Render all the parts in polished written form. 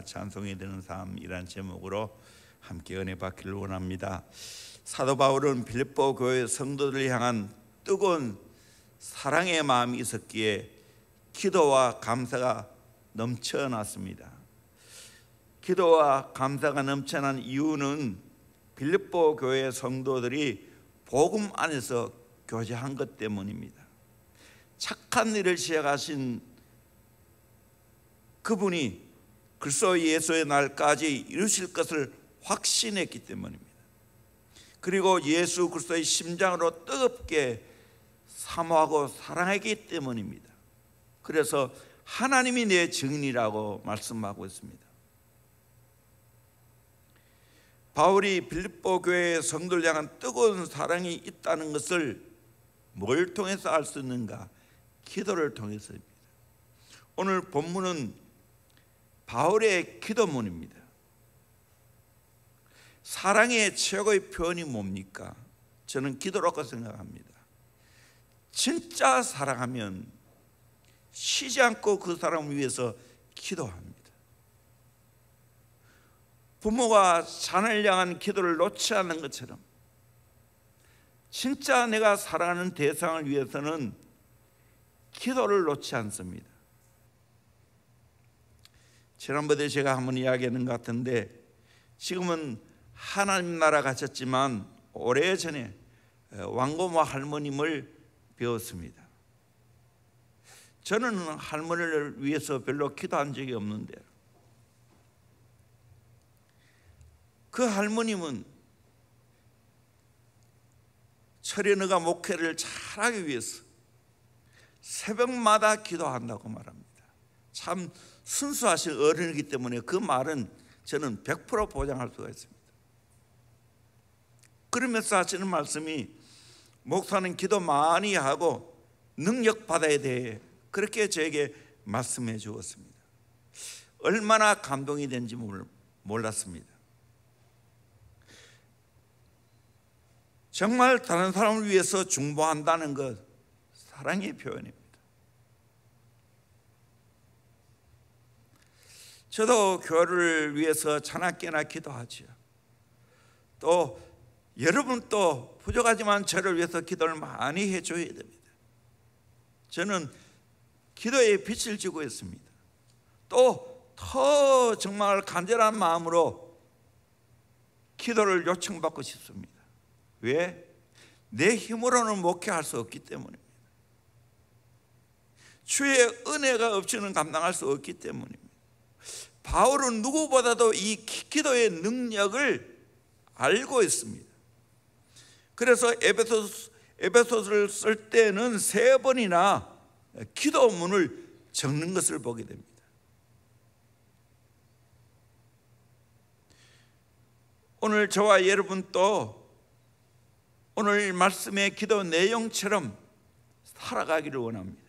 찬송이 되는 삶이란 제목으로 함께 은혜 받기를 원합니다. 사도 바울은 빌립보 교회 성도들을 향한 뜨거운 사랑의 마음이 있었기에 기도와 감사가 넘쳐났습니다. 기도와 감사가 넘쳐난 이유는 빌립보 교회 성도들이 복음 안에서 교제한 것 때문입니다. 착한 일을 시작하신 그분이 그리스도 예수의 날까지 이루실 것을 확신했기 때문입니다. 그리고 예수 그리스도의 심장으로 뜨겁게 사모하고 사랑하기 때문입니다. 그래서 하나님이 내 증인이라고 말씀하고 있습니다. 바울이 빌립보 교회의 성도를 향한 뜨거운 사랑이 있다는 것을 뭘 통해서 알 수 있는가? 기도를 통해서입니다. 오늘 본문은 바울의 기도문입니다. 사랑의 최고의 표현이 뭡니까? 저는 기도라고 생각합니다. 진짜 사랑하면 쉬지 않고 그 사람을 위해서 기도합니다. 부모가 자녀를 향한 기도를 놓지 않는 것처럼 진짜 내가 사랑하는 대상을 위해서는 기도를 놓지 않습니다. 지난번에 제가 한번 이야기했는 것 같은데, 지금은 하나님 나라 가셨지만 오래전에 왕고모 할머님을 배웠습니다. 저는 할머니를 위해서 별로 기도한 적이 없는데, 그 할머님은 철현이가 목회를 잘하기 위해서 새벽마다 기도한다고 말합니다. 참 순수하신 어른이기 때문에 그 말은 저는 100% 보장할 수가 있습니다. 그러면서 하시는 말씀이, 목사는 기도 많이 하고 능력 받아야 돼, 그렇게 저에게 말씀해 주었습니다. 얼마나 감동이 된지 몰랐습니다. 정말 다른 사람을 위해서 중보한다는 것, 사랑의 표현입니다. 저도 교회를 위해서 자나깨나 기도하지요. 또 여러분 또 부족하지만 저를 위해서 기도를 많이 해줘야 됩니다. 저는 기도에 빛을 지고 있습니다. 또 더 정말 간절한 마음으로 기도를 요청받고 싶습니다. 왜? 내 힘으로는 목회할 수 없기 때문입니다. 주의 은혜가 없이는 감당할 수 없기 때문입니다. 바울은 누구보다도 이 기도의 능력을 알고 있습니다. 그래서 에베소서를 쓸 때는 3번이나 기도문을 적는 것을 보게 됩니다. 오늘 저와 여러분도 오늘 말씀의 기도 내용처럼 살아가기를 원합니다.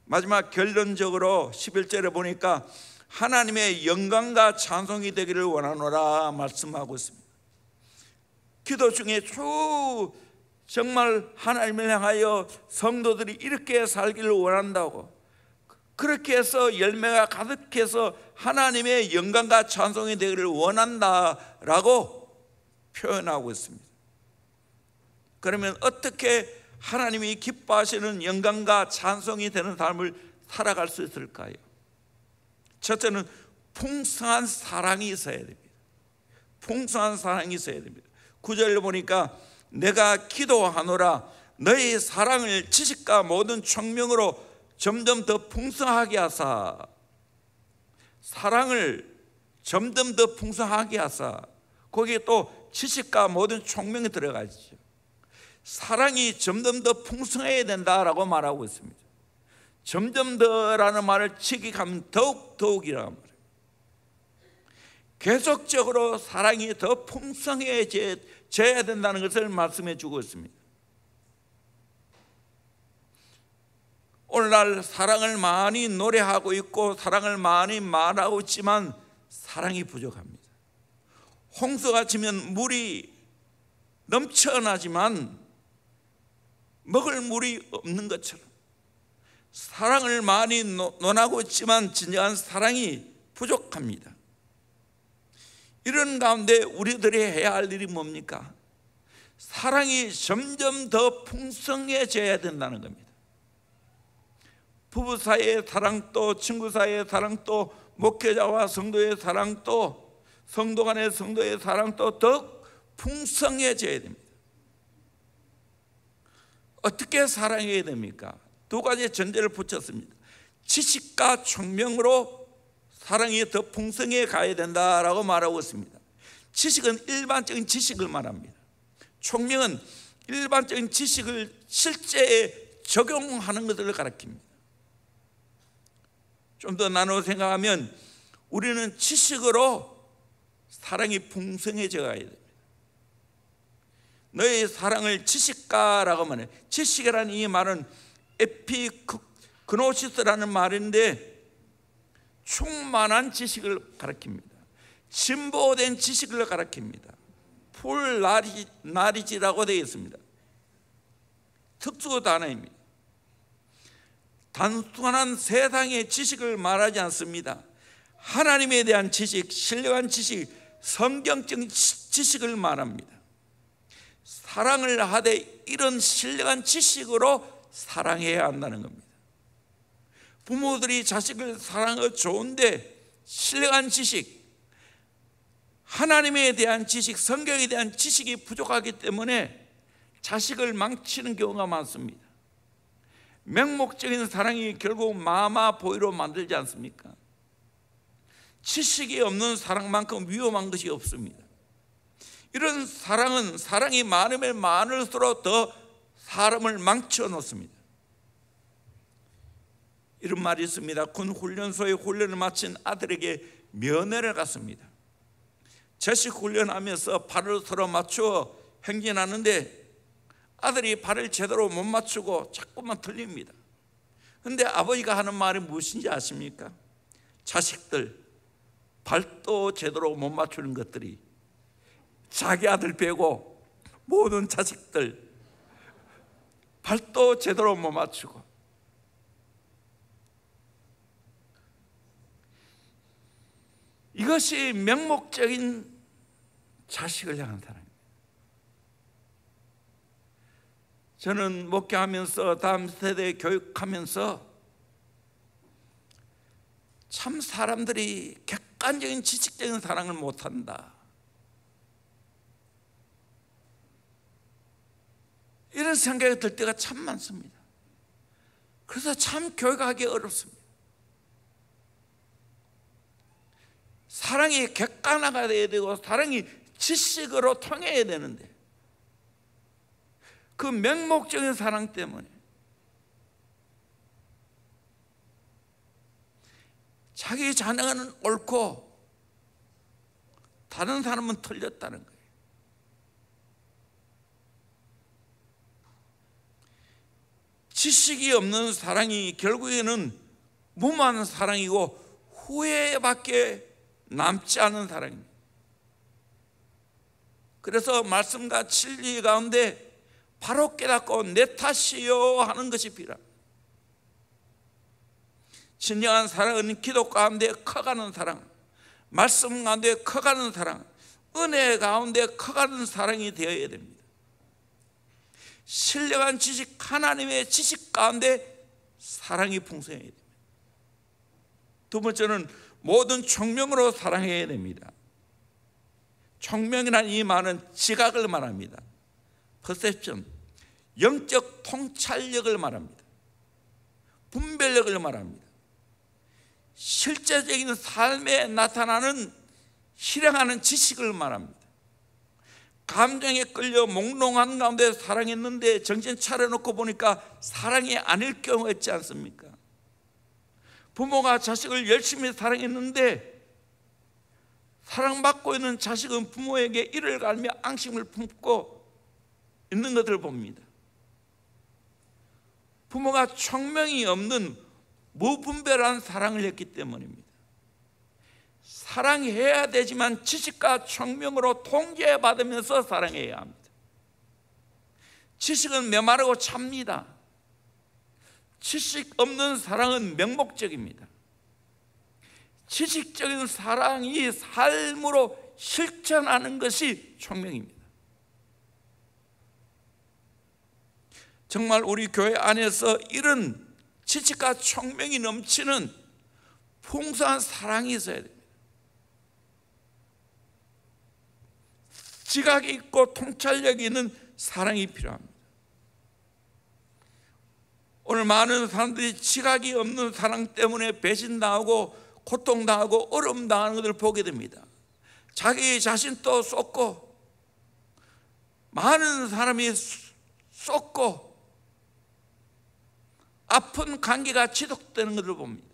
마지막 결론적으로 11절에 보니까 하나님의 영광과 찬송이 되기를 원하노라 말씀하고 있습니다. 기도 중에 정말 하나님을 향하여 성도들이 이렇게 살기를 원한다고, 그렇게 해서 열매가 가득해서 하나님의 영광과 찬송이 되기를 원한다라고 표현하고 있습니다. 그러면 어떻게 하나님이 기뻐하시는 영광과 찬송이 되는 삶을 살아갈 수 있을까요? 첫째는 풍성한 사랑이 있어야 됩니다. 풍성한 사랑이 있어야 됩니다. 9절을 보니까 내가 기도하노라 너희 사랑을 지식과 모든 총명으로 점점 더 풍성하게 하사, 사랑을 점점 더 풍성하게 하사, 거기에 또 지식과 모든 총명이 들어가 있죠. 사랑이 점점 더 풍성해야 된다라고 말하고 있습니다. 점점 더라는 말을 직역하면 더욱이라는 말이에요. 계속적으로 사랑이 더 풍성해져야 된다는 것을 말씀해 주고 있습니다. 오늘날 사랑을 많이 노래하고 있고 사랑을 많이 말하고 있지만 사랑이 부족합니다. 홍수가 치면 물이 넘쳐나지만 먹을 물이 없는 것처럼 사랑을 많이 논하고 있지만 진정한 사랑이 부족합니다. 이런 가운데 우리들이 해야 할 일이 뭡니까? 사랑이 점점 더 풍성해져야 된다는 겁니다. 부부 사이의 사랑도, 친구 사이의 사랑도, 목회자와 성도의 사랑도, 성도 간의 성도의 사랑도 더 풍성해져야 됩니다. 어떻게 사랑해야 됩니까? 두 가지 전제를 붙였습니다. 지식과 총명으로 사랑이 더 풍성해 가야 된다라고 말하고 있습니다. 지식은 일반적인 지식을 말합니다. 총명은 일반적인 지식을 실제에 적용하는 것을 가리킵니다. 좀 더 나눠 생각하면 우리는 지식으로 사랑이 풍성해져 가야 됩니다. 너의 사랑을 지식가라고 말해요. 지식이라는 이 말은 에피그노시스라는 말인데 충만한 지식을 가리킵니다. 진보된 지식을 가리킵니다. 풀 나리지라고 되어 있습니다. 특수 단어입니다. 단순한 세상의 지식을 말하지 않습니다. 하나님에 대한 지식, 신령한 지식, 성경적 지식을 말합니다. 사랑을 하되 이런 신령한 지식으로 사랑해야 한다는 겁니다. 부모들이 자식을 사랑하기 좋은데 신령한 지식, 하나님에 대한 지식, 성경에 대한 지식이 부족하기 때문에 자식을 망치는 경우가 많습니다. 맹목적인 사랑이 결국 마마보이로 만들지 않습니까? 지식이 없는 사랑만큼 위험한 것이 없습니다. 이런 사랑은 사랑이 많으면 많을수록 더 사람을 망쳐 놓습니다. 이런 말이 있습니다. 군 훈련소에 훈련을 마친 아들에게 면회를 갔습니다. 제식 훈련하면서 발을 서로 맞추어 행진하는데 아들이 발을 제대로 못 맞추고 자꾸만 틀립니다. 그런데 아버지가 하는 말이 무엇인지 아십니까? 자식들 발도 제대로 못 맞추는 것들이 자기 아들 빼고 모든 자식들 발도 제대로 못 맞추고, 이것이 명목적인 자식을 향한 사랑입니다. 저는 목회하면서 다음 세대 교육하면서 참 사람들이 객관적인 지식적인 사랑을 못한다, 이런 생각이 들 때가 참 많습니다. 그래서 참 교육하기 어렵습니다. 사랑이 객관화가 돼야 되고 사랑이 지식으로 통해야 되는데 그 맹목적인 사랑 때문에 자기 자녀는 옳고 다른 사람은 틀렸다는 거예요. 지식이 없는 사랑이 결국에는 무모한 사랑이고 후회밖에 남지 않은 사랑입니다. 그래서 말씀과 진리 가운데 바로 깨닫고 내 탓이요 하는 것이 필요합니다. 진정한 사랑은 기도 가운데 커가는 사랑, 말씀 가운데 커가는 사랑, 은혜 가운데 커가는 사랑이 되어야 됩니다. 신령한 지식, 하나님의 지식 가운데 사랑이 풍성해야 됩니다. 두 번째는 모든 총명으로 사랑해야 됩니다. 총명이라는 이 말은 지각을 말합니다. 퍼셉션, 영적 통찰력을 말합니다. 분별력을 말합니다. 실제적인 삶에 나타나는 실행하는 지식을 말합니다. 감정에 끌려 몽롱한 가운데 사랑했는데 정신 차려놓고 보니까 사랑이 아닐 경우가 있지 않습니까? 부모가 자식을 열심히 사랑했는데 사랑받고 있는 자식은 부모에게 이를 갈며 앙심을 품고 있는 것을 봅니다. 부모가 총명이 없는 무분별한 사랑을 했기 때문입니다. 사랑해야 되지만 지식과 총명으로 통제받으면서 사랑해야 합니다. 지식은 메마르고 찹니다. 지식 없는 사랑은 명목적입니다. 지식적인 사랑이 삶으로 실천하는 것이 총명입니다. 정말 우리 교회 안에서 이런 지식과 총명이 넘치는 풍성한 사랑이 있어야 됩니다. 지각이 있고 통찰력이 있는 사랑이 필요합니다. 오늘 많은 사람들이 지각이 없는 사랑 때문에 배신당하고 고통당하고 어려움당하는 것을 보게 됩니다. 자기 자신도 쏟고 많은 사람이 쏟고 아픈 관계가 지속되는 것을 봅니다.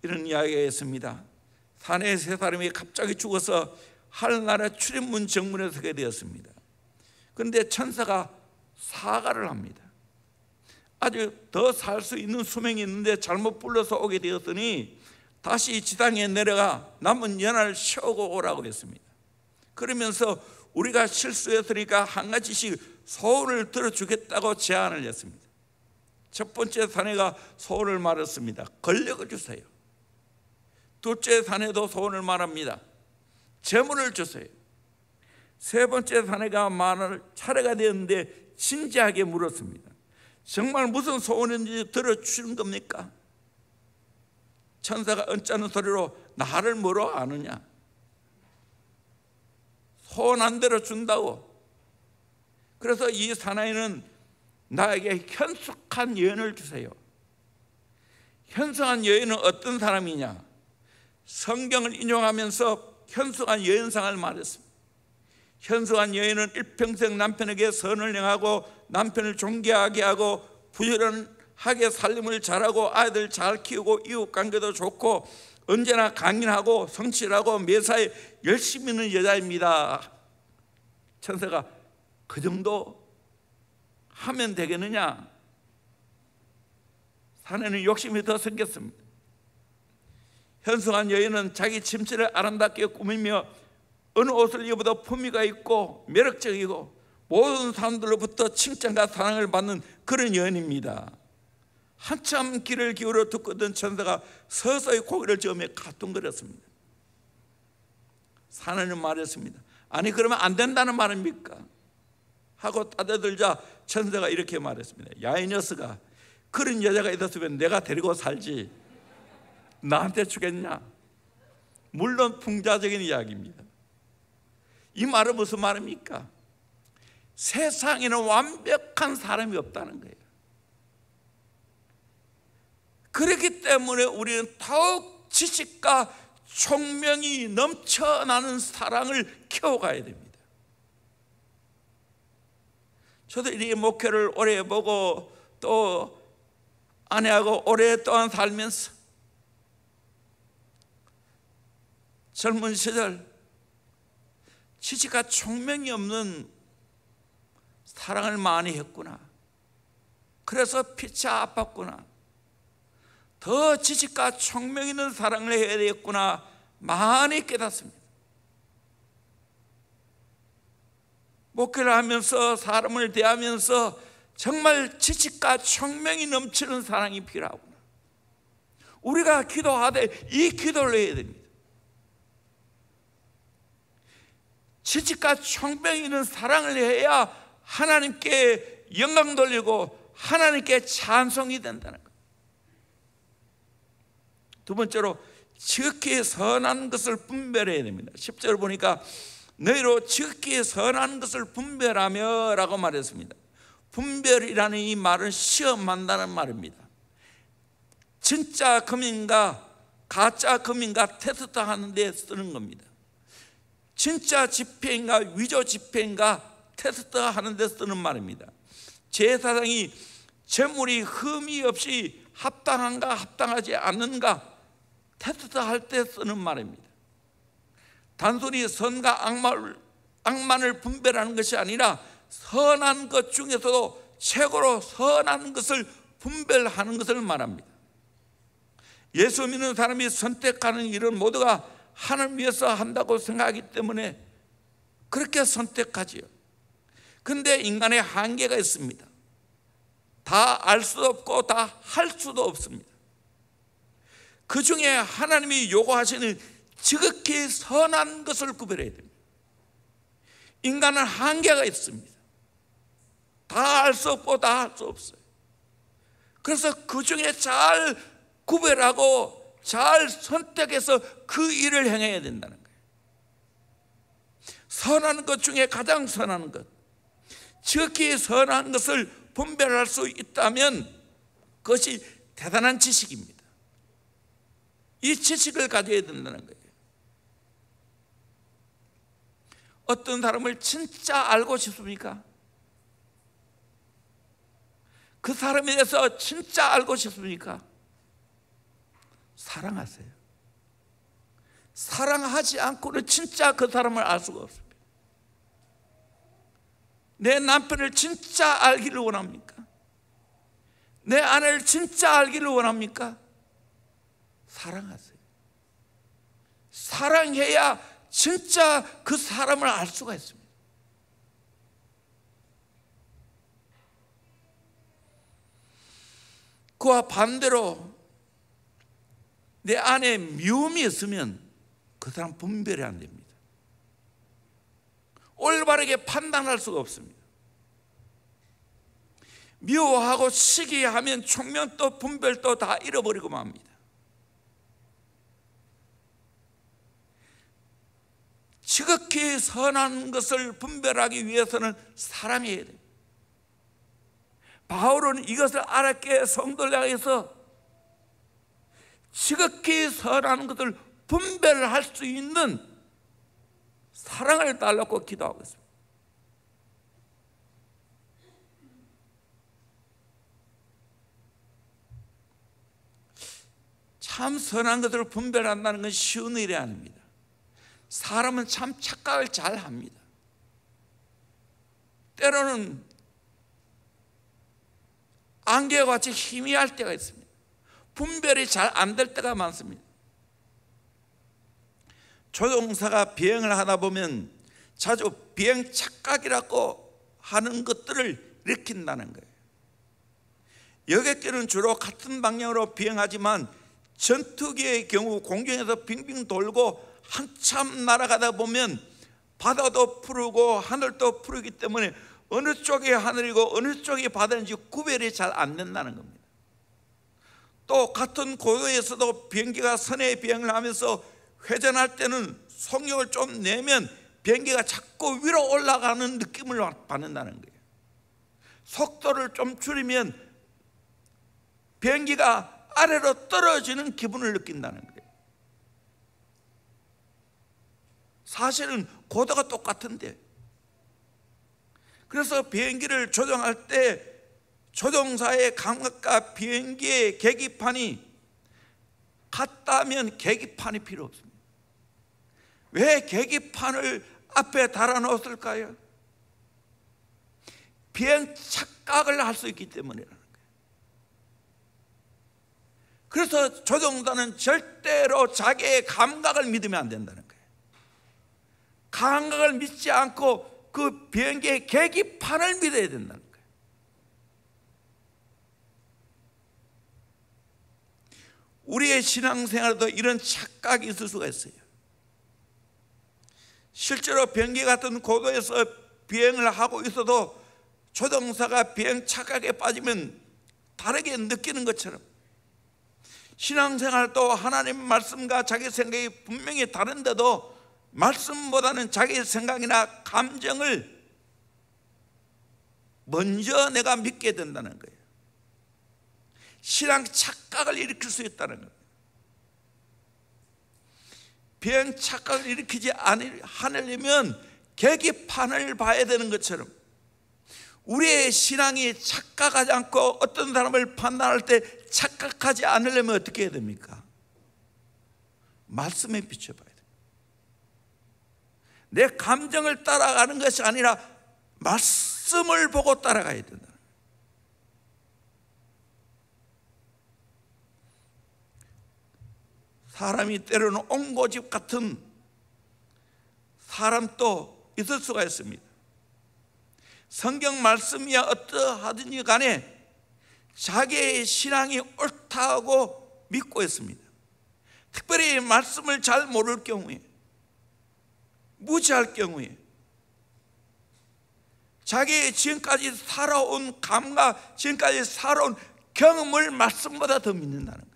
이런 이야기가 있습니다. 사내의 세 사람이 갑자기 죽어서 하늘나라 출입문 정문에 서게 되었습니다. 그런데 천사가 사과를 합니다. 아주 더 살 수 있는 수명이 있는데 잘못 불러서 오게 되었더니 다시 지상에 내려가 남은 연을 쉬고 오라고 했습니다. 그러면서 우리가 실수했으니까 한 가지씩 소원을 들어주겠다고 제안을 했습니다. 첫 번째 사내가 소원을 말했습니다. 권력을 주세요. 둘째 사내도 소원을 말합니다. 재물을 주세요. 세 번째 사내가 말할 차례가 되었는데 진지하게 물었습니다. 정말 무슨 소원인지 들어주는 겁니까? 천사가 언짢은 소리로 나를 뭐로 아느냐? 소원한 대로 준다고. 그래서 이 사나이는 나에게 현숙한 여인을 주세요. 현숙한 여인은 어떤 사람이냐? 성경을 인용하면서 현숙한 여인상을 말했습니다. 현숙한 여인은 일평생 남편에게 선을 행하고 남편을 존경하게 하고 부지런하게 살림을 잘하고 아이들 잘 키우고 이웃관계도 좋고 언제나 강인하고 성실하고 매사에 열심히 있는 여자입니다. 천사가 그 정도 하면 되겠느냐? 사내는 욕심이 더 생겼습니다. 현숙한 여인은 자기 침실을 아름답게 꾸미며 어느 옷을 입어도 품위가 있고 매력적이고 모든 사람들로부터 칭찬과 사랑을 받는 그런 여인입니다. 한참 귀를 기울여 듣고 있던 천사가 서서히 고개를 저으며 가뚱거렸습니다. 사내는 말했습니다. 아니 그러면 안 된다는 말입니까? 하고 따져들자 천사가 이렇게 말했습니다. 야, 이 녀석아, 그런 여자가 있었으면 내가 데리고 살지 나한테 주겠냐? 물론 풍자적인 이야기입니다. 이 말은 무슨 말입니까? 세상에는 완벽한 사람이 없다는 거예요. 그렇기 때문에 우리는 더욱 지식과 총명이 넘쳐나는 사랑을 키워가야 됩니다. 저도 이 목회를 오래 보고 또 아내하고 오랫동안 살면서 젊은 시절 지식과 총명이 없는 사랑을 많이 했구나. 그래서 피차 아팠구나. 더 지식과 총명 있는 사랑을 해야 되겠구나 많이 깨닫습니다. 목회를 하면서 사람을 대하면서 정말 지식과 총명이 넘치는 사랑이 필요하구나. 우리가 기도하되 이 기도를 해야 됩니다. 지식과 총명이 있는 사랑을 해야 하나님께 영광 돌리고 하나님께 찬송이 된다는 것. 두 번째로 지극히 선한 것을 분별해야 됩니다. 10절 보니까 너희로 지극히 선한 것을 분별하며 라고 말했습니다. 분별이라는 이 말은 시험한다는 말입니다. 진짜 금인가 가짜 금인가 테스트하는 데 쓰는 겁니다. 진짜 지폐인가 위조 지폐인가 테스트하는 데 쓰는 말입니다. 제사장이 재물이 흠이 없이 합당한가 합당하지 않는가 테스트할 때 쓰는 말입니다. 단순히 선과 악만을 분별하는 것이 아니라 선한 것 중에서도 최고로 선한 것을 분별하는 것을 말합니다. 예수 믿는 사람이 선택하는 일은 모두가 하나님 위해서 한다고 생각하기 때문에 그렇게 선택하지요. 그런데 인간의 한계가 있습니다. 다 알 수도 없고 다 할 수도 없습니다. 그 중에 하나님이 요구하시는 지극히 선한 것을 구별해야 됩니다. 인간은 한계가 있습니다. 다 알 수 없고 다 할 수 없어요. 그래서 그 중에 잘 구별하고 잘 선택해서 그 일을 행해야 된다는 거예요. 선한 것 중에 가장 선한 것, 지극히 선한 것을 분별할 수 있다면 그것이 대단한 지식입니다. 이 지식을 가져야 된다는 거예요. 어떤 사람을 진짜 알고 싶습니까? 그 사람에 대해서 진짜 알고 싶습니까? 사랑하세요. 사랑하지 않고는 진짜 그 사람을 알 수가 없습니다. 내 남편을 진짜 알기를 원합니까? 내 아내를 진짜 알기를 원합니까? 사랑하세요. 사랑해야 진짜 그 사람을 알 수가 있습니다. 그와 반대로 내 안에 미움이 있으면 그 사람 분별이 안 됩니다. 올바르게 판단할 수가 없습니다. 미워하고 시기하면 총명도 분별도 다 잃어버리고 맙니다. 지극히 선한 것을 분별하기 위해서는 사랑해야 돼요. 바울은 이것을 알았기에 성도를 향해서 지극히 선한 것을 분별할 수 있는 사랑을 달라고 기도하고 있습니다. 참 선한 것을 분별한다는 건 쉬운 일이 아닙니다. 사람은 참 착각을 잘 합니다. 때로는 안개와 같이 희미할 때가 있습니다. 분별이 잘 안 될 때가 많습니다. 조종사가 비행을 하다 보면 자주 비행 착각이라고 하는 것들을 일으킨다는 거예요. 여객기는 주로 같은 방향으로 비행하지만 전투기의 경우 공중에서 빙빙 돌고 한참 날아가다 보면 바다도 푸르고 하늘도 푸르기 때문에 어느 쪽이 하늘이고 어느 쪽이 바다인지 구별이 잘 안 된다는 겁니다. 또 같은 고도에서도 비행기가 선의 비행을 하면서 회전할 때는 속력을 좀 내면 비행기가 자꾸 위로 올라가는 느낌을 받는다는 거예요. 속도를 좀 줄이면 비행기가 아래로 떨어지는 기분을 느낀다는 거예요. 사실은 고도가 똑같은데, 그래서 비행기를 조종할 때 조종사의 감각과 비행기의 계기판이 같다면 계기판이 필요 없습니다. 왜 계기판을 앞에 달아놓았을까요? 비행 착각을 할 수 있기 때문이라는 거예요. 그래서 조종사는 절대로 자기의 감각을 믿으면 안 된다는 거예요. 감각을 믿지 않고 그 비행기의 계기판을 믿어야 된다는 거예요. 우리의 신앙생활에도 이런 착각이 있을 수가 있어요. 실제로 비행기 같은 고도에서 비행을 하고 있어도 조종사가 비행 착각에 빠지면 다르게 느끼는 것처럼 신앙생활도 하나님 말씀과 자기 생각이 분명히 다른데도 말씀보다는 자기 생각이나 감정을 먼저 내가 믿게 된다는 거예요. 신앙 착각을 일으킬 수 있다는 거예요. 비행 착각을 일으키지 않으려면 계기판을 봐야 되는 것처럼 우리의 신앙이 착각하지 않고 어떤 사람을 판단할 때 착각하지 않으려면 어떻게 해야 됩니까? 말씀에 비춰봐야 돼요. 내 감정을 따라가는 것이 아니라 말씀을 보고 따라가야 된다. 사람이 때로는 옹고집 같은 사람도 있을 수가 있습니다. 성경 말씀이야 어떠하든지 간에 자기의 신앙이 옳다고 믿고 있습니다. 특별히 말씀을 잘 모를 경우에, 무지할 경우에 자기 지금까지 살아온 감각, 지금까지 살아온 경험을 말씀보다 더 믿는다는 거예요.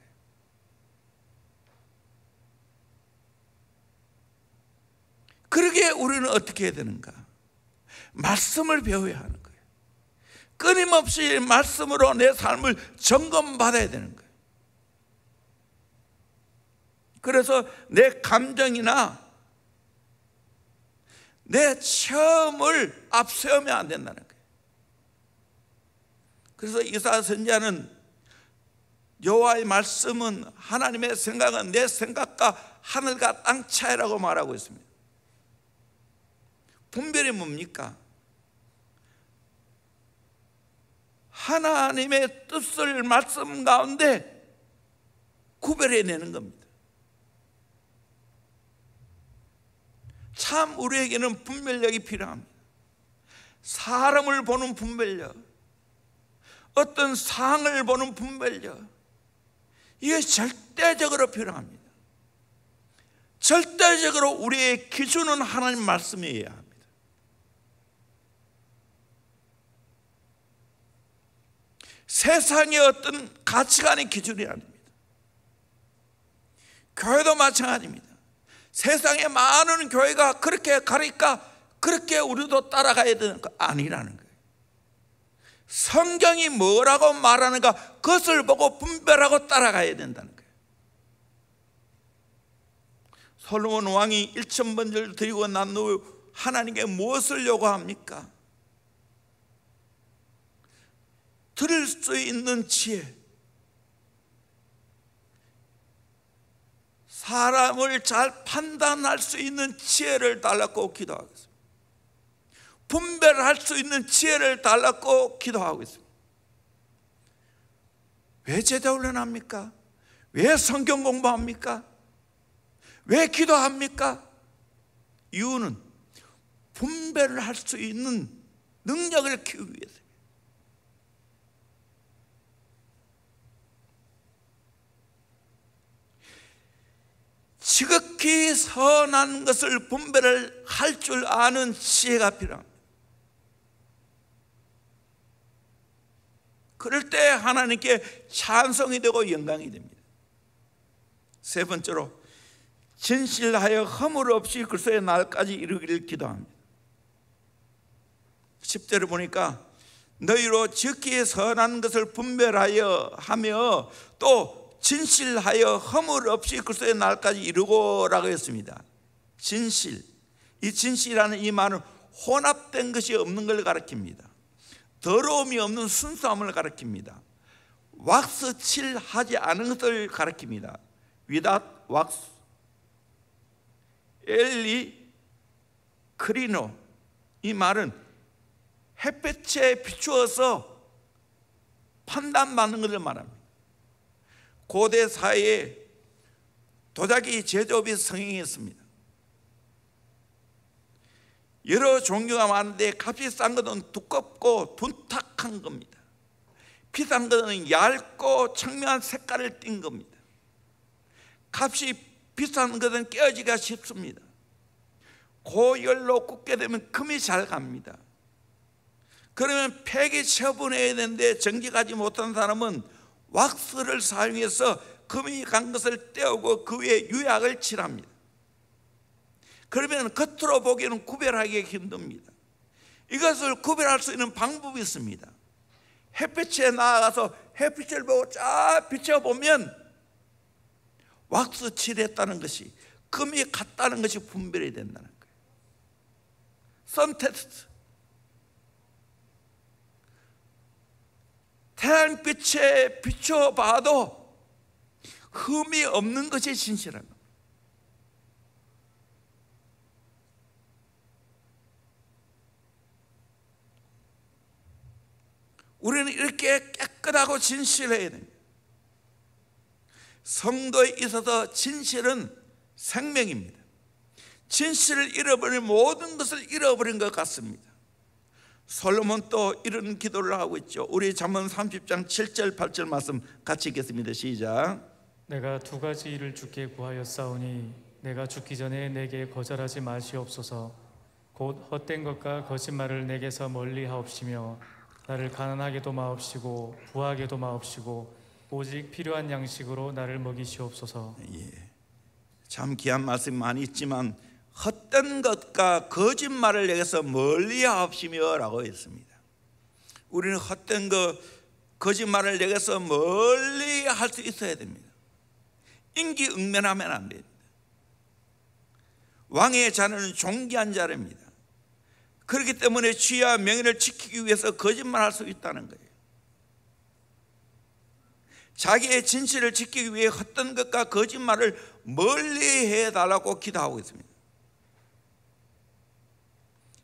그러기에 우리는 어떻게 해야 되는가? 말씀을 배워야 하는 거예요. 끊임없이 말씀으로 내 삶을 점검받아야 되는 거예요. 그래서 내 감정이나 내 체험을 앞세우면 안 된다는 거예요. 그래서 이사야 선지자는 여호와의 말씀은, 하나님의 생각은 내 생각과 하늘과 땅 차이라고 말하고 있습니다. 분별이 뭡니까? 하나님의 뜻을 말씀 가운데 구별해내는 겁니다. 참 우리에게는 분별력이 필요합니다. 사람을 보는 분별력, 어떤 상을 보는 분별력, 이게 절대적으로 필요합니다. 절대적으로 우리의 기준은 하나님 말씀이어야 합니다. 세상의 어떤 가치관의 기준이 아닙니다. 교회도 마찬가지입니다. 세상에 많은 교회가 그렇게 가르치니까 그렇게 우리도 따라가야 되는 거 아니라는 거예요. 성경이 뭐라고 말하는가, 그것을 보고 분별하고 따라가야 된다는 거예요. 솔로몬 왕이 1000번을 드리고 난 후 하나님께 무엇을 요구합니까? 들을 수 있는 지혜, 사람을 잘 판단할 수 있는 지혜를 달라고 기도하겠습니다. 분별할 수 있는 지혜를 달라고 기도하고 있습니다. 왜 제자 훈련합니까? 왜 성경 공부합니까? 왜 기도합니까? 이유는 분별을 할 수 있는 능력을 키우기 위해서. 지극히 선한 것을 분별을 할 줄 아는 지혜가 필요합니다. 그럴 때 하나님께 찬송이 되고 영광이 됩니다. 세 번째로, 진실하여 허물 없이 그리스도의 날까지 이르기를 기도합니다. 10절을 보니까 너희로 지극히 선한 것을 분별하여 하며 또 진실하여 허물 없이 그리스도의 날까지 이루고라고 했습니다. 진실, 이 진실이라는 이 말은 혼합된 것이 없는 걸 가리킵니다. 더러움이 없는 순수함을 가리킵니다. 왁스 칠하지 않은 것을 가리킵니다. without wax, 엘리 크리노, 이 말은 햇볕에 비추어서 판단받는 것을 말합니다. 고대 사회에 도자기 제조업이 성행했습니다. 여러 종류가 많은데 값이 싼 것은 두껍고 둔탁한 겁니다. 비싼 것은 얇고 청명한 색깔을 띤 겁니다. 값이 비싼 것은 깨어지기가 쉽습니다. 고열로 굽게 되면 금이 잘 갑니다. 그러면 폐기 처분해야 되는데 정직하지 못한 사람은 왁스를 사용해서 금이 간 것을 떼우고 그 위에 유약을 칠합니다. 그러면 겉으로 보기에는 구별하기가 힘듭니다. 이것을 구별할 수 있는 방법이 있습니다. 햇빛에 나가서 햇빛을 보고 쫙 비춰보면 왁스 칠했다는 것이, 금이 갔다는 것이 분별이 된다는 거예요. 선 테스트. 태양빛에 비춰봐도 흠이 없는 것이 진실한 겁니다. 우리는 이렇게 깨끗하고 진실해야 됩니다. 성도에 있어서 진실은 생명입니다. 진실을 잃어버린 모든 것을 잃어버린 것 같습니다. 솔로몬 또 이런 기도를 하고 있죠. 우리 잠언 30장 7절 8절 말씀 같이 읽겠습니다. 시작. 내가 두 가지 일을 주께 구하였사오니 내가 죽기 전에 내게 거절하지 마시옵소서. 곧 헛된 것과 거짓말을 내게서 멀리 하옵시며 나를 가난하게도 마옵시고 부하게도 마옵시고 오직 필요한 양식으로 나를 먹이시옵소서. 참 귀한 말씀 많이 있지만 헛된 것과 거짓말을 내게서 멀리 하옵시며 라고 했습니다. 우리는 헛된 것, 거짓말을 내게서 멀리 할 수 있어야 됩니다. 임기응변하면 안 됩니다. 왕의 자녀는 존귀한 자입니다. 그렇기 때문에 지위와 명예를 지키기 위해서 거짓말할 수 있다는 거예요. 자기의 진실을 지키기 위해 헛된 것과 거짓말을 멀리 해달라고 기도하고 있습니다.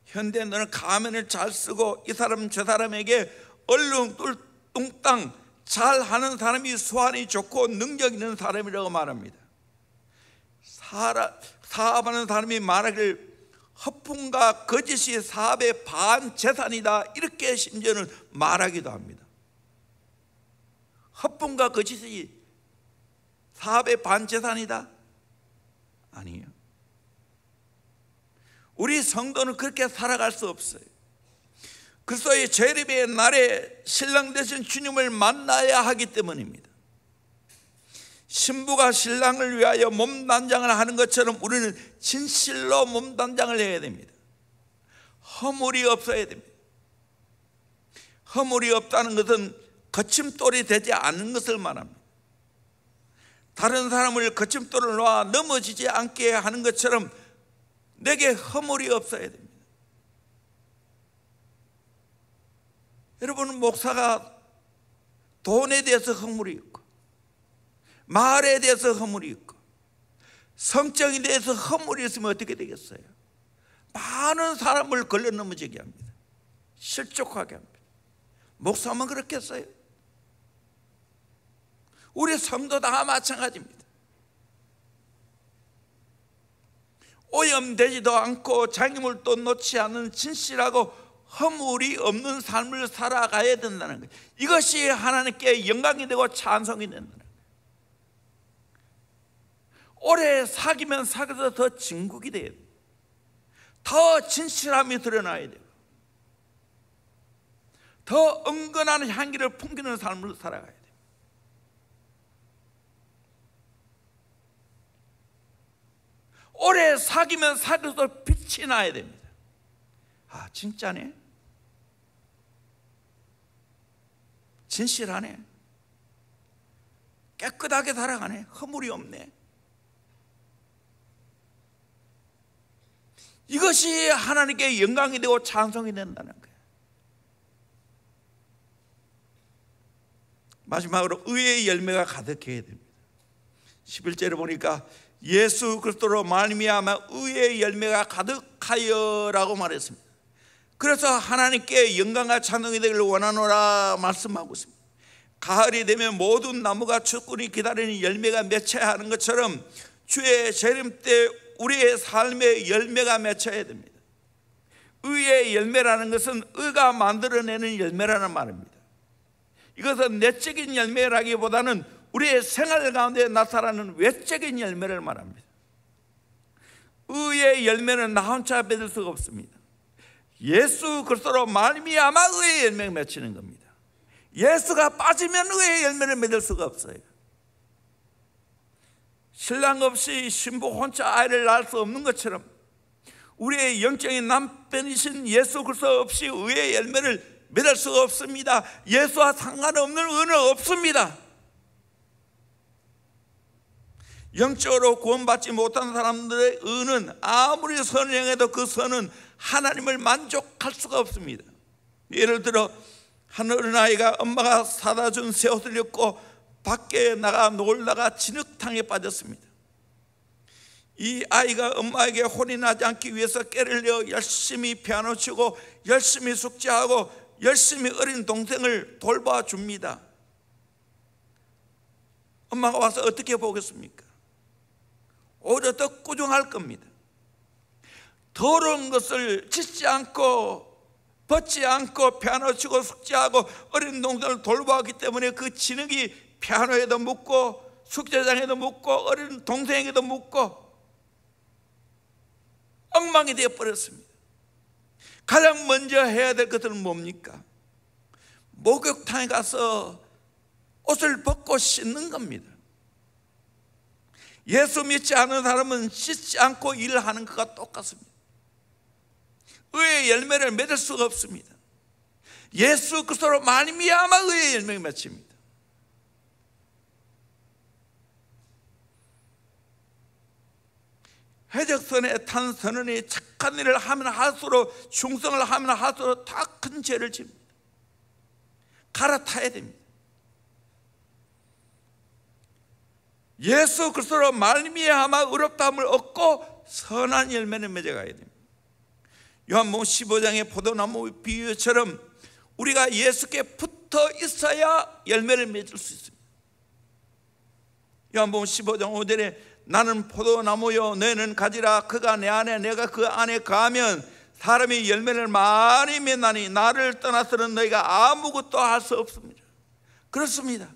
현대 너는 가면을 잘 쓰고 이 사람 저 사람에게 얼렁뚱땅 잘하는 사람이 수완이 좋고 능력 있는 사람이라고 말합니다. 사업하는 사람이 말하기를 허풍과 거짓이 사업의 반 재산이다, 이렇게 심지어는 말하기도 합니다. 허풍과 거짓이 사업의 반 재산이다? 아니에요. 우리 성도는 그렇게 살아갈 수 없어요. 그리스도의 재림의 날에 신랑 되신 주님을 만나야 하기 때문입니다. 신부가 신랑을 위하여 몸단장을 하는 것처럼 우리는 진실로 몸단장을 해야 됩니다. 허물이 없어야 됩니다. 허물이 없다는 것은 거침돌이 되지 않는 것을 말합니다. 다른 사람을 거침돌을 놓아 넘어지지 않게 하는 것처럼 내게 허물이 없어야 됩니다. 여러분, 목사가 돈에 대해서 허물이 있고 말에 대해서 허물이 있고 성적에 대해서 허물이 있으면 어떻게 되겠어요? 많은 사람을 걸려 넘어지게 합니다. 실족하게 합니다. 목사만 그렇겠어요? 우리 성도 다 마찬가지입니다. 오염되지도 않고 장애물도 놓지 않는 진실하고 허물이 없는 삶을 살아가야 된다는 거예요. 이것이 하나님께 영광이 되고 찬송이 된다는 거예요. 오래 사귀면 사귀어서 더 진국이 돼야 돼요. 더 진실함이 드러나야 돼요. 더 은근한 향기를 풍기는 삶을 살아가야 돼요. 오래 사귀면 사귀어서 빛이 나야 됩니다. 아, 진짜네? 진실하네? 깨끗하게 살아가네? 허물이 없네? 이것이 하나님께 영광이 되고 찬송이 된다는 거예요. 마지막으로 의의 열매가 가득해야 됩니다. 11절에 보니까 예수 그리스도로 말미암아 의의 열매가 가득하여라고 말했습니다. 그래서 하나님께 영광과 찬송이 되기를 원하노라 말씀하고 있습니다. 가을이 되면 모든 나무가 춥군이 기다리는 열매가 맺혀야 하는 것처럼 주의 재림 때 우리의 삶의 열매가 맺혀야 됩니다. 의의 열매라는 것은 의가 만들어내는 열매라는 말입니다. 이것은 내적인 열매라기보다는 우리의 생활 가운데 나타나는 외적인 열매를 말합니다. 의의 열매는 나 혼자 맺을 수가 없습니다. 예수 그리스도로 말미암아 의의 열매가 맺히는 겁니다. 예수가 빠지면 의의 열매를 맺을 수가 없어요. 신랑 없이 신부 혼자 아이를 낳을 수 없는 것처럼 우리의 영적인 남편이신 예수 그리스도 없이 의의 열매를 맺을 수가 없습니다. 예수와 상관없는 의는 없습니다. 영적으로 구원받지 못한 사람들의 의는 아무리 선을 행해도 그 선은 하나님을 만족할 수가 없습니다. 예를 들어 한 어린아이가 엄마가 사다 준 새 옷을 입고 밖에 나가 놀다가 진흙탕에 빠졌습니다. 이 아이가 엄마에게 혼이 나지 않기 위해서 깨를 내어 열심히 피아노 치고 열심히 숙제하고 열심히 어린 동생을 돌봐줍니다. 엄마가 와서 어떻게 보겠습니까? 오히려 더 꾸중할 겁니다. 더러운 것을 짓지 않고 벗지 않고 피아노 치고 숙제하고 어린 동생을 돌보았기 때문에 그 진흙이 피아노에도 묻고 숙제장에도 묻고 어린 동생에게도 묻고 엉망이 되어버렸습니다. 가장 먼저 해야 될 것들은 뭡니까? 목욕탕에 가서 옷을 벗고 씻는 겁니다. 예수 믿지 않은 사람은 씻지 않고 일을 하는 것과 똑같습니다. 의의 열매를 맺을 수가 없습니다. 예수 그리스도로 말미암아 의의 열매를 맺습니다. 해적선에 탄 선원이 착한 일을 하면 할수록, 충성을 하면 할수록 다 큰 죄를 집니다. 갈아타야 됩니다. 예수 그리스도로 말미암아 의롭다함을 얻고 선한 열매를 맺어가야 됩니다. 요한복음 15장의 포도나무 비유처럼 우리가 예수께 붙어 있어야 열매를 맺을 수 있습니다. 요한복음 15장 5절에 나는 포도나무요 너희는 가지라. 그가 내 안에 내가 그 안에 거하면 사람이 열매를 많이 맺나니 나를 떠나서는 너희가 아무것도 할 수 없습니다. 그렇습니다.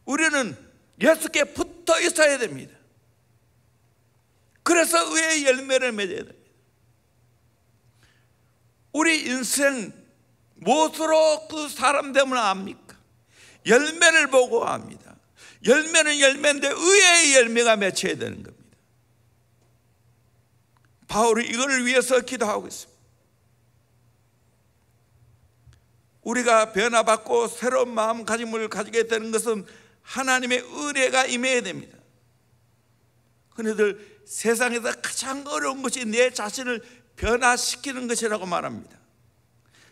우리는 예수께 붙어 있어야 됩니다. 그래서 의의 열매를 맺어야 됩니다. 우리 인생 무엇으로 그 사람 되면 압니까? 열매를 보고 압니다. 열매는 열매인데 의의 열매가 맺혀야 되는 겁니다. 바울이 이걸 위해서 기도하고 있습니다. 우리가 변화받고 새로운 마음가짐을 가지게 되는 것은 하나님의 은혜가 임해야 됩니다. 그런데 세상에서 가장 어려운 것이 내 자신을 변화시키는 것이라고 말합니다.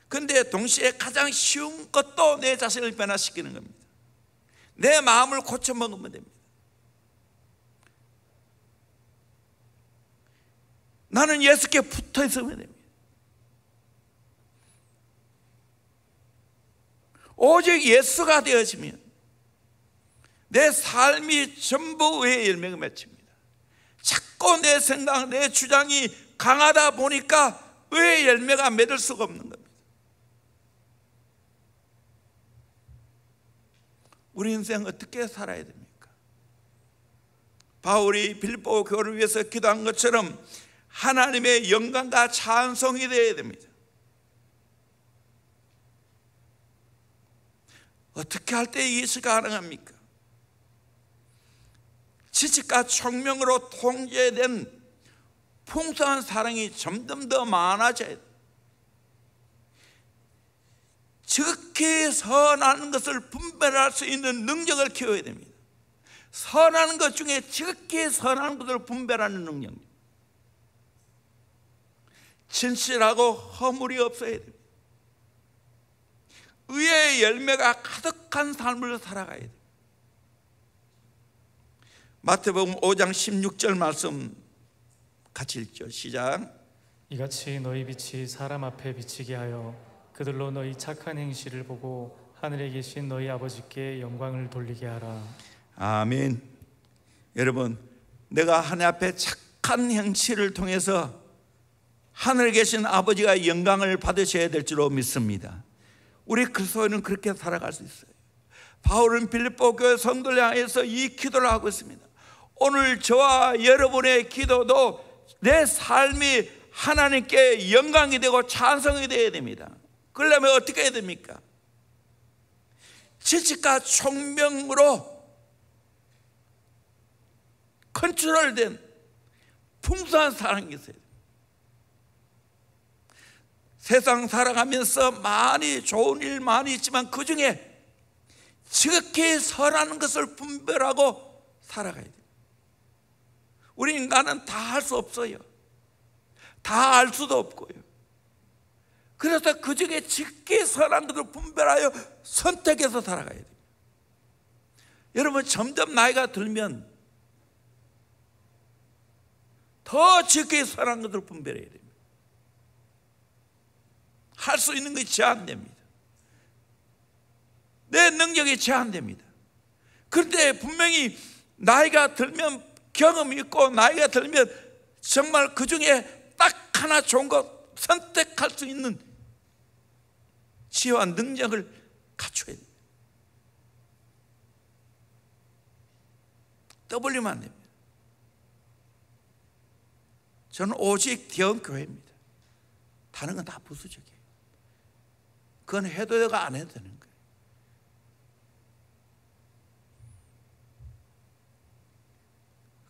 그런데 동시에 가장 쉬운 것도 내 자신을 변화시키는 겁니다. 내 마음을 고쳐먹으면 됩니다. 나는 예수께 붙어 있으면 됩니다. 오직 예수가 되어지면 내 삶이 전부 의의 열매가 맺힙니다. 자꾸 내 생각, 내 주장이 강하다 보니까 의의 열매가 맺을 수가 없는 겁니다. 우리 인생 어떻게 살아야 됩니까? 바울이 빌립보 교회를 위해서 기도한 것처럼 하나님의 영광과 찬송이 되어야 됩니다. 어떻게 할 때 이것이 가능합니까? 지식과 총명으로 통제된 풍성한 사랑이 점점 더 많아져야 돼요. 지극히 선한 것을 분별할 수 있는 능력을 키워야 됩니다. 선한 것 중에 지극히 선한 것을 분별하는 능력입니다. 진실하고 허물이 없어야 됩니다. 의의 열매가 가득한 삶을 살아가야 됩니다. 마태복음 5장 16절 말씀 같이 읽죠. 시작. 이같이 너희 빛이 사람 앞에 비치게 하여 그들로 너희 착한 행실을 보고 하늘에 계신 너희 아버지께 영광을 돌리게 하라. 아멘. 여러분, 내가 하나님 앞에 착한 행실을 통해서 하늘에 계신 아버지가 영광을 받으셔야 될 줄로 믿습니다. 우리 그리스도인은 그렇게 살아갈 수 있어요. 바울은 빌립보 교회 성도를 향해서 이 기도를 하고 있습니다. 오늘 저와 여러분의 기도도 내 삶이 하나님께 영광이 되고 찬송이 되어야 됩니다. 그러려면 어떻게 해야 됩니까? 지식과 총명으로 컨트롤된 풍성한 사랑이 있어야 돼요. 세상 살아가면서 많이 좋은 일 많이 있지만 그 중에 지극히 선한 것을 분별하고 살아가야 돼요. 우리 인간은 다 할 수 없어요. 다 알 수도 없고요. 그래서 그 중에 지극히 선한 것을 분별하여 선택해서 살아가야 돼요. 여러분, 점점 나이가 들면 더 지극히 선한 것을 분별해야 됩니다. 할 수 있는 것이 제한됩니다. 내 능력이 제한됩니다. 그런데 분명히 나이가 들면 경험이 있고 나이가 들면 정말 그 중에 딱 하나 좋은 것 선택할 수 있는 지혜와 능력을 갖춰야 돼요. 떠벌리면 안 됩니다. 저는 오직 대형교회입니다. 다른 건 다 부수적이에요. 그건 해도 되고 안 해도 되는 거예요.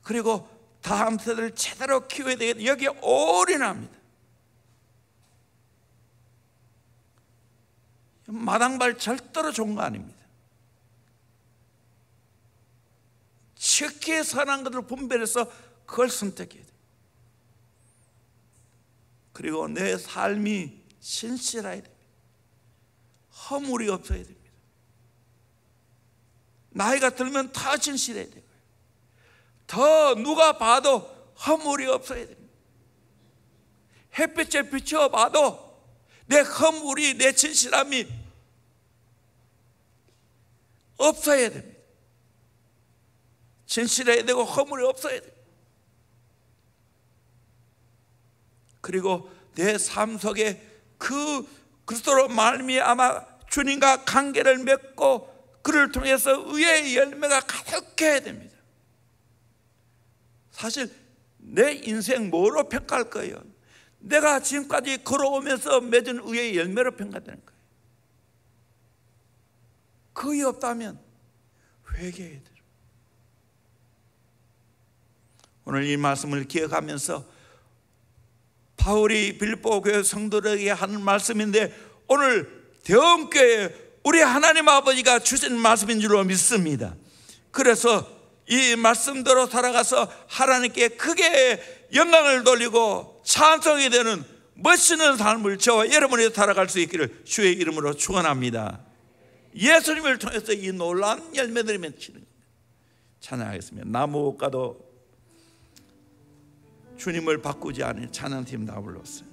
그리고 다음 세대를 제대로 키워야 되겠다. 여기에 올인합니다. 마당발 절대로 좋은 거 아닙니다. 지극히 선한 것을 분별해서 그걸 선택해야 돼요. 그리고 내 삶이 신실해야 됩니다. 허물이 없어야 됩니다. 나이가 들면 더 진실해야 되고요. 더 누가 봐도 허물이 없어야 됩니다. 햇빛에 비춰봐도 내 허물이, 내 진실함이 없어야 됩니다. 진실해야 되고 허물이 없어야 됩니다. 그리고 내 삶 속에 그 그리스도로 말미암아 주님과 관계를 맺고 그를 통해서 의의 열매가 가득해야 됩니다. 사실 내 인생 뭐로 평가할 거예요? 내가 지금까지 걸어오면서 맺은 의의 열매로 평가되는 거예요. 그의 없다면 회개해야 돼요. 오늘 이 말씀을 기억하면서 바울이 빌립보 교회 성도들에게 하는 말씀인데, 오늘 대형교회 우리 하나님 아버지가 주신 말씀인 줄로 믿습니다. 그래서 이 말씀대로 살아가서 하나님께 크게 영광을 돌리고 찬송이 되는 멋있는 삶을 저와 여러분이 살아갈 수 있기를 주의 이름으로 축원합니다. 예수님을 통해서 이 놀라운 열매들이 맺히는 겁니다. 찬양하겠습니다. 나무가도 주님을 바꾸지 않은 찬양팀 다 불렀어요.